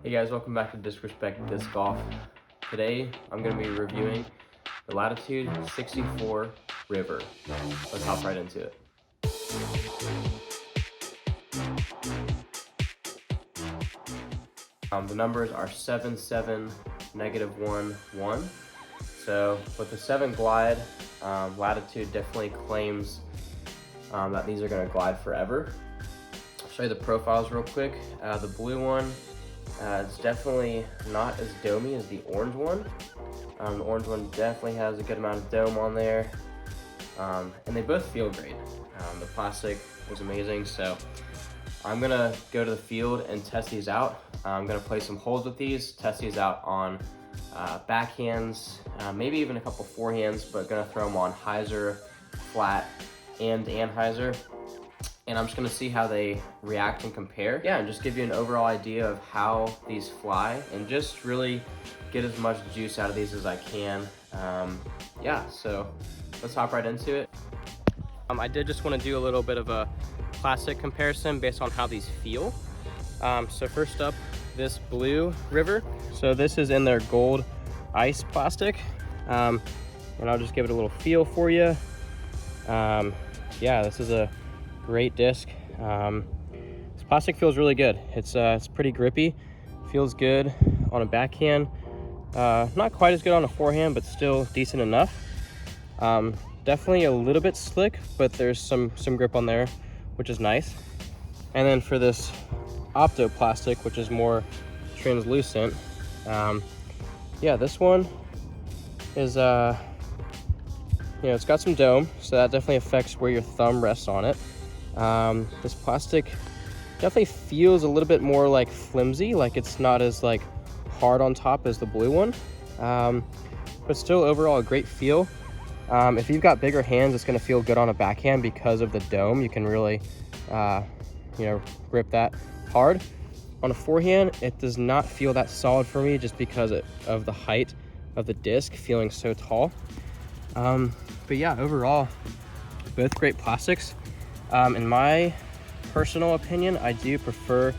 Hey guys, welcome back to Disrespect Disc Golf. Today I'm going to be reviewing the Latitude 64 River. Let's hop right into it. The numbers are 7, 7, -1, 1. So with the 7 glide, Latitude definitely claims that these are going to glide forever. I'll show you the profiles real quick. The blue one, it's definitely not as domey as the orange one. The orange one definitely has a good amount of dome on there, and they both feel great. The plastic was amazing, so I'm gonna go to the field and test these out. I'm gonna play some holes with these, test these out on backhands, maybe even a couple forehands, but gonna throw them on hyzer, flat, and anhyzer. And I'm just gonna see how they react and compare. Yeah, and just give you an overall idea of how these fly and just really get as much juice out of these as I can. Yeah, so let's hop right into it. I did just wanna do a little bit of a plastic comparison based on how these feel. So first up, this blue River. So this is in their gold ice plastic. And I'll just give it a little feel for you. Yeah, this is a great disc. This plastic feels really good. It's pretty grippy, feels good on a backhand. Not quite as good on a forehand, but still decent enough. Definitely a little bit slick, but there's some grip on there, which is nice. And then for this opto plastic, which is more translucent, yeah, this one is it's got some dome, so that definitely affects where your thumb rests on it. This plastic definitely feels a little bit more like flimsy, like it's not as like hard on top as the blue one, but still overall a great feel. If you've got bigger hands, it's going to feel good on a backhand because of the dome. You can really grip that hard. On a forehand, it does not feel that solid for me just because of the height of the disc feeling so tall. But yeah, overall, both great plastics. In my personal opinion, I do prefer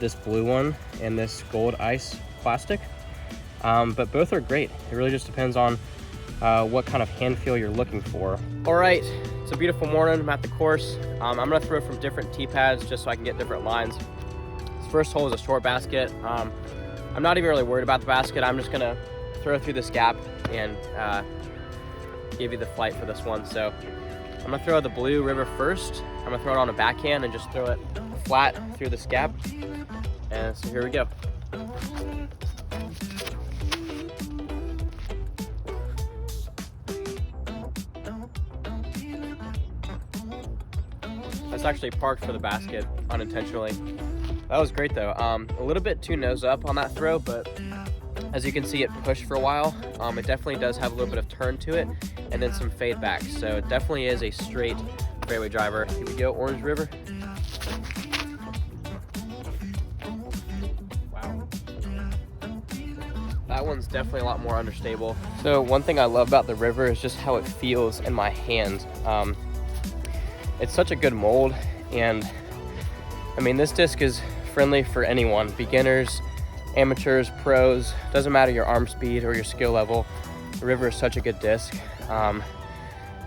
this blue one and this gold ice plastic, but both are great. It really just depends on what kind of hand feel you're looking for. All right, it's a beautiful morning. I'm at the course. I'm gonna throw from different tee pads just so I can get different lines. This first hole is a short basket. I'm not even really worried about the basket. I'm just gonna throw through this gap and give you the flight for this one. So I'm gonna throw the blue River first. I'm gonna throw it on a backhand and just throw it flat through this gap. And so here we go. That's actually parked for the basket unintentionally. That was great though. A little bit too nose up on that throw, but as you can see, it pushed for a while. It definitely does have a little bit of turn to it and then some fade back. So it definitely is a straight fairway driver. Here we go, Orange River. Wow. That one's definitely a lot more understable. So one thing I love about the River is just how it feels in my hand. It's such a good mold, and I mean, this disc is friendly for anyone, beginners, amateurs, pros, doesn't matter your arm speed or your skill level. The River is such a good disc.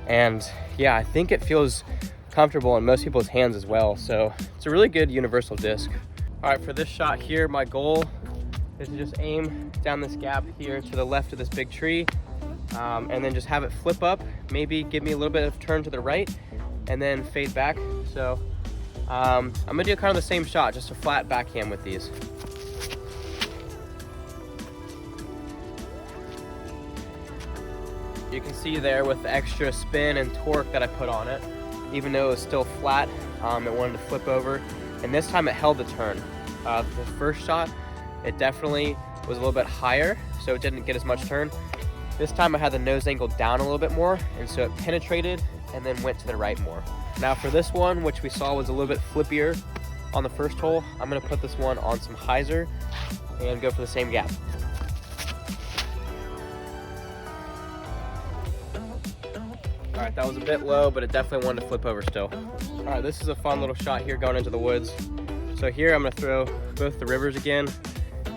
And yeah, I think it feels comfortable in most people's hands as well. So it's a really good universal disc. All right, for this shot here, my goal is to just aim down this gap here to the left of this big tree, and then just have it flip up, maybe give me a little bit of turn to the right, and then fade back. So I'm gonna do kind of the same shot, just a flat backhand with these. You can see there with the extra spin and torque that I put on it, even though it was still flat, it wanted to flip over. And this time it held the turn. The first shot, it definitely was a little bit higher, so it didn't get as much turn. This time I had the nose angle down a little bit more, and so it penetrated and then went to the right more. Now for this one, which we saw was a little bit flippier on the first hole, I'm gonna put this one on some hyzer and go for the same gap. All right, that was a bit low, but it definitely wanted to flip over still. All right, this is a fun little shot here going into the woods. So here I'm gonna throw both the Rivers again,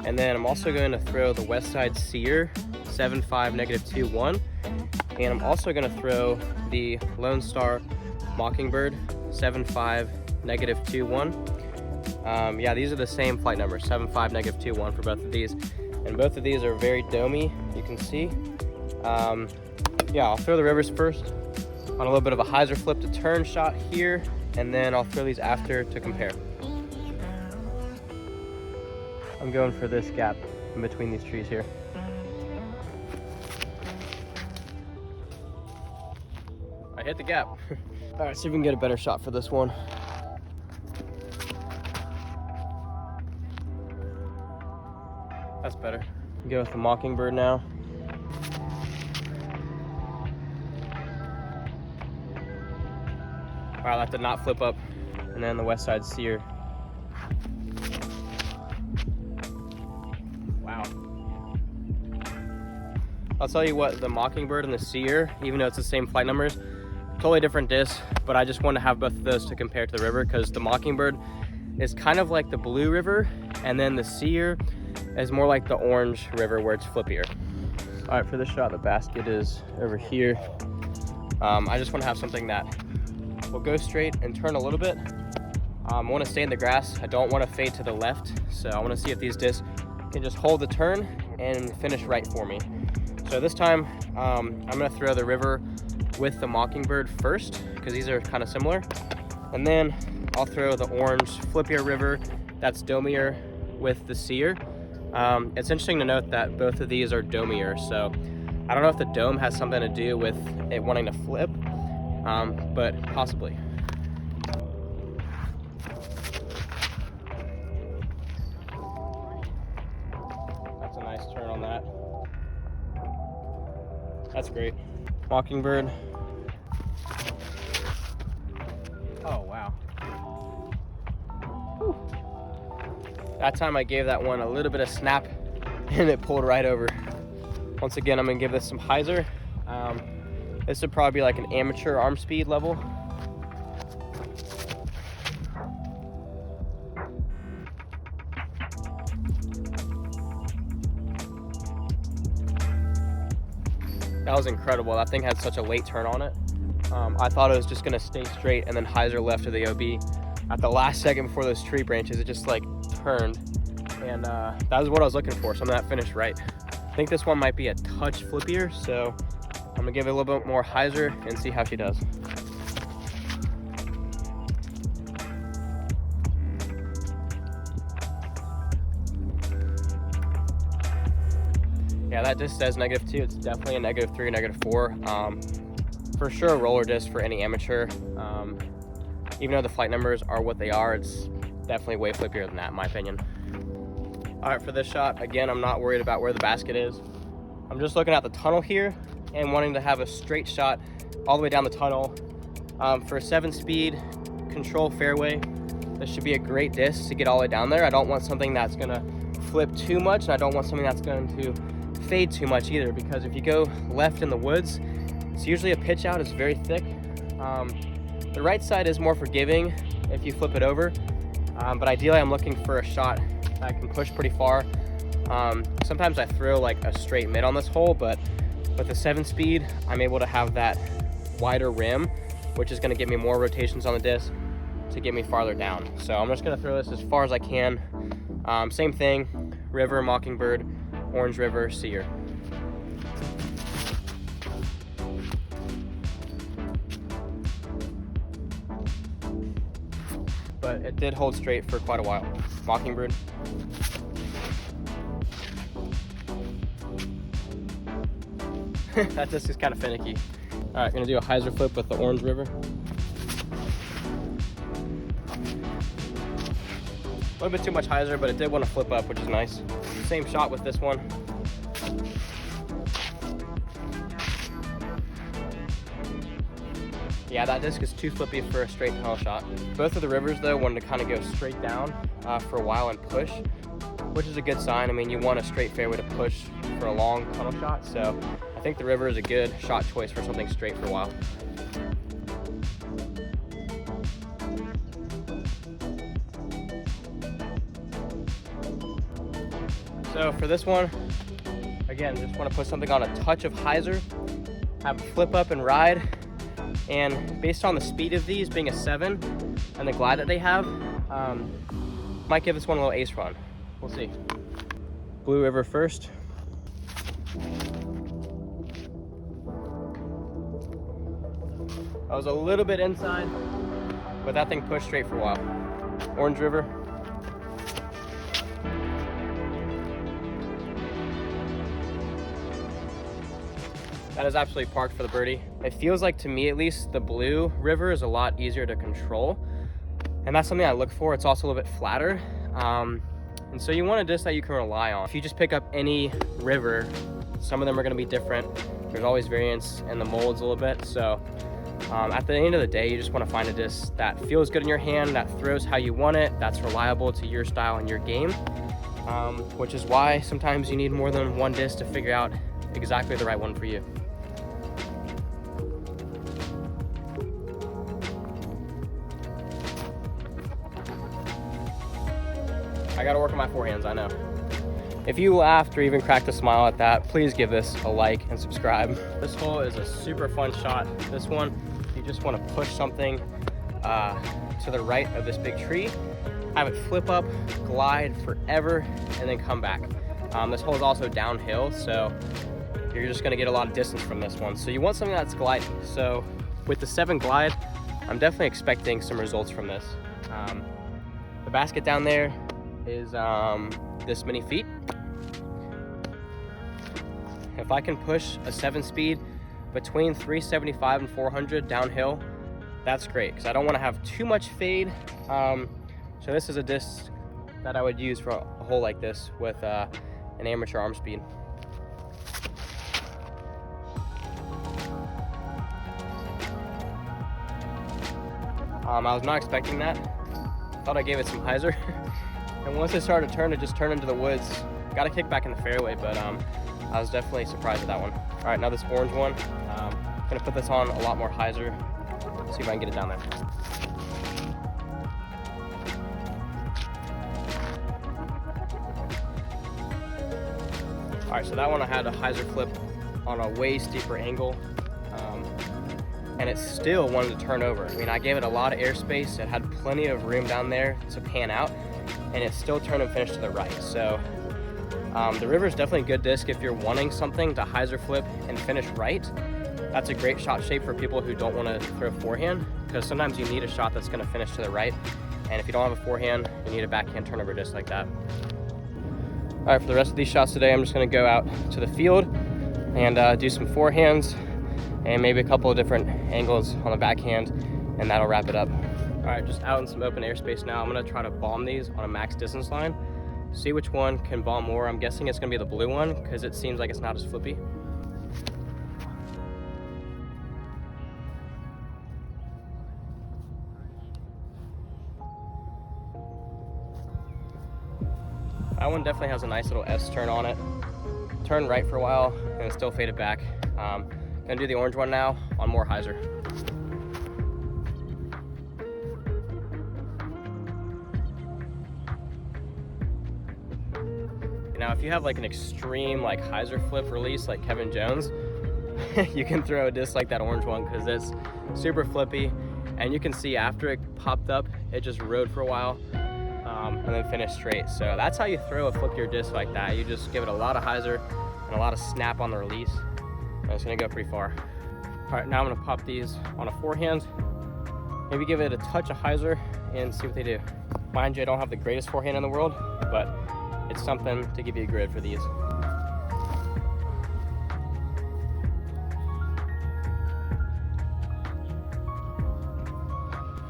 And then I'm also going to throw the West Side Seer 7.5 -2-1. And I'm also going to throw the Lone Star Mockingbird 7.5 -2-1. Yeah, these are the same flight numbers, 7.5 -2-1 for both of these. And both of these are very domey, you can see. Yeah, I'll throw the rivers first on a little bit of a hyzer flip to turn shot here, and then I'll throw these after to compare. I'm going for this gap in between these trees here. I hit the gap. All right, see if we can get a better shot for this one. That's better. Go with the Mockingbird now. Wow, that did not flip up. And then the West Side Seer. Wow. I'll tell you what, the Mockingbird and the Seer, even though it's the same flight numbers, totally different discs, but I just want to have both of those to compare to the river, because the Mockingbird is kind of like the blue river, and then the Seer is more like the orange river where it's flippier. All right, for this shot, the basket is over here. I just want to have something that will go straight and turn a little bit. I want to stay in the grass. I don't want to fade to the left, so I want to see if these discs can just hold the turn and finish right for me. So this time, I'm going to throw the river with the Mockingbird first, because these are kind of similar. And then I'll throw the orange flippier river that's domier with the Seer. It's interesting to note that both of these are domier, so I don't know if the dome has something to do with it wanting to flip, but possibly. That's a nice turn on that. That's great. Mockingbird. Oh, wow. Whew. That time I gave that one a little bit of snap and it pulled right over. Once again, I'm gonna give this some hyzer. This would probably be like an amateur arm speed level. That was incredible. That thing had such a late turn on it. I thought it was just gonna stay straight and then hyzer left of the OB. At the last second before those tree branches, it just like turned. And that was what I was looking for, something that finished right. I think this one might be a touch flippier, so I'm gonna give it a little bit more hyzer and see how she does. Yeah, that disc says -2. It's definitely a -3, -4. For sure, a roller disc for any amateur. Even though the flight numbers are what they are, it's definitely way flippier than that, in my opinion. All right, for this shot, again, I'm not worried about where the basket is. I'm just looking at the tunnel here and wanting to have a straight shot all the way down the tunnel. For a 7-speed control fairway, this should be a great disc to get all the way down there. I don't want something that's gonna flip too much, and I don't want something that's going to fade too much either, because if you go left in the woods, it's usually a pitch out, it's very thick. The right side is more forgiving if you flip it over, but ideally I'm looking for a shot that can push pretty far. Sometimes I throw like a straight mid on this hole, but with the 7-speed, I'm able to have that wider rim, which is gonna give me more rotations on the disc to get me farther down. So I'm just gonna throw this as far as I can. Same thing, river, Mockingbird, orange river, Seer. But it did hold straight for quite a while. Mockingbird. That disc is kind of finicky. All right, gonna do a hyzer flip with the orange river. A little bit too much hyzer, but it did want to flip up, which is nice. Same shot with this one. Yeah, that disc is too flippy for a straight tunnel shot. Both of the rivers, though, wanted to kind of go straight down for a while and push, which is a good sign. I mean, you want a straight fairway to push for a long tunnel shot, so I think the river is a good shot choice for something straight for a while. So for this one, again, just want to put something on a touch of hyzer, have a flip up and ride. And based on the speed of these being a 7 and the glide that they have, might give this one a little ace run. We'll see. Blue River first. I was a little bit inside, but that thing pushed straight for a while. Orange River. That is absolutely parked for the birdie. It feels like, to me at least, the Blue River is a lot easier to control. And that's something I look for. It's also a little bit flatter. And so you want a disc that you can rely on. If you just pick up any river, some of them are gonna be different. There's always variance in the molds a little bit. So at the end of the day, you just wanna find a disc that feels good in your hand, that throws how you want it, that's reliable to your style and your game. Which is why sometimes you need more than one disc to figure out exactly the right one for you. I gotta work on my forehands, I know. If you laughed or even cracked a smile at that, please give this a like and subscribe. This hole is a super fun shot. This one, you just wanna push something to the right of this big tree, have it flip up, glide forever, and then come back. This hole is also downhill, so you're just gonna get a lot of distance from this one. So you want something that's gliding. So with the 7 glide, I'm definitely expecting some results from this. The basket down there is this many feet. If I can push a 7 speed between 375 and 400 downhill, that's great, because I don't want to have too much fade. So this is a disc that I would use for a hole like this with an amateur arm speed. I was not expecting that. Thought I gave it some hyzer. And once it started to turn, it just turned into the woods. Got a kick back in the fairway, but I was definitely surprised at that one. All right, now this orange one. I'm gonna put this on a lot more hyzer. See if I can get it down there. All right, so that one I had a hyzer flip on a way steeper angle. And it still wanted to turn over. I mean, I gave it a lot of airspace. It had plenty of room down there to pan out, and it still turned and finished to the right. So the river is definitely a good disc if you're wanting something to hyzer flip and finish right. That's a great shot shape for people who don't want to throw forehand, because sometimes you need a shot that's going to finish to the right. And if you don't have a forehand, you need a backhand turnover disc like that. All right, for the rest of these shots today, I'm just going to go out to the field and do some forehands and maybe a couple of different angles on the backhand, and that'll wrap it up. All right, just out in some open airspace now. I'm gonna try to bomb these on a max distance line, see which one can bomb more. I'm guessing it's gonna be the blue one because it seems like it's not as flippy. That one definitely has a nice little S turn on it. Turned right for a while and it still faded back. Gonna do the orange one now on more hyzer. Now, if you have like an extreme like hyzer flip release like Kevin Jones, you can throw a disc like that orange one because it's super flippy, and you can see after it popped up, it just rode for a while and then finished straight. So that's how you throw a flippier disc like that. You just give it a lot of hyzer and a lot of snap on the release. And it's gonna go pretty far. All right, now I'm gonna pop these on a forehand. Maybe give it a touch of hyzer and see what they do. Mind you, I don't have the greatest forehand in the world, but it's something to give you a grid for these.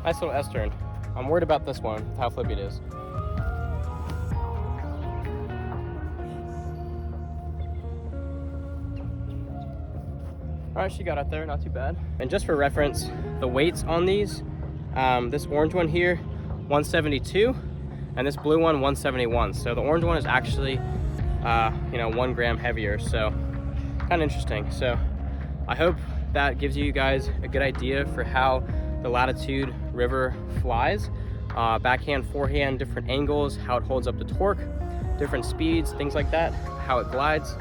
Nice little S turn. I'm worried about this one, how flippy it is. All right, she got out there, not too bad. And just for reference, the weights on these, this orange one here, 172, and this blue one, 171. So the orange one is actually, 1 gram heavier. So kind of interesting. So I hope that gives you guys a good idea for how the Latitude river flies. Backhand, forehand, different angles, how it holds up the torque. different speeds, things like that, how it glides.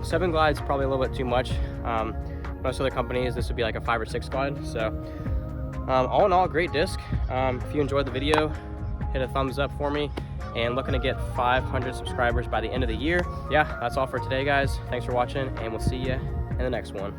7 glides probably a little bit too much. Most other companies, this would be like a 5 or 6 glide. So all in all, great disc. If you enjoyed the video, hit a thumbs up for me, and looking to get 500 subscribers by the end of the year. Yeah, that's all for today, guys. Thanks for watching, and we'll see you in the next one.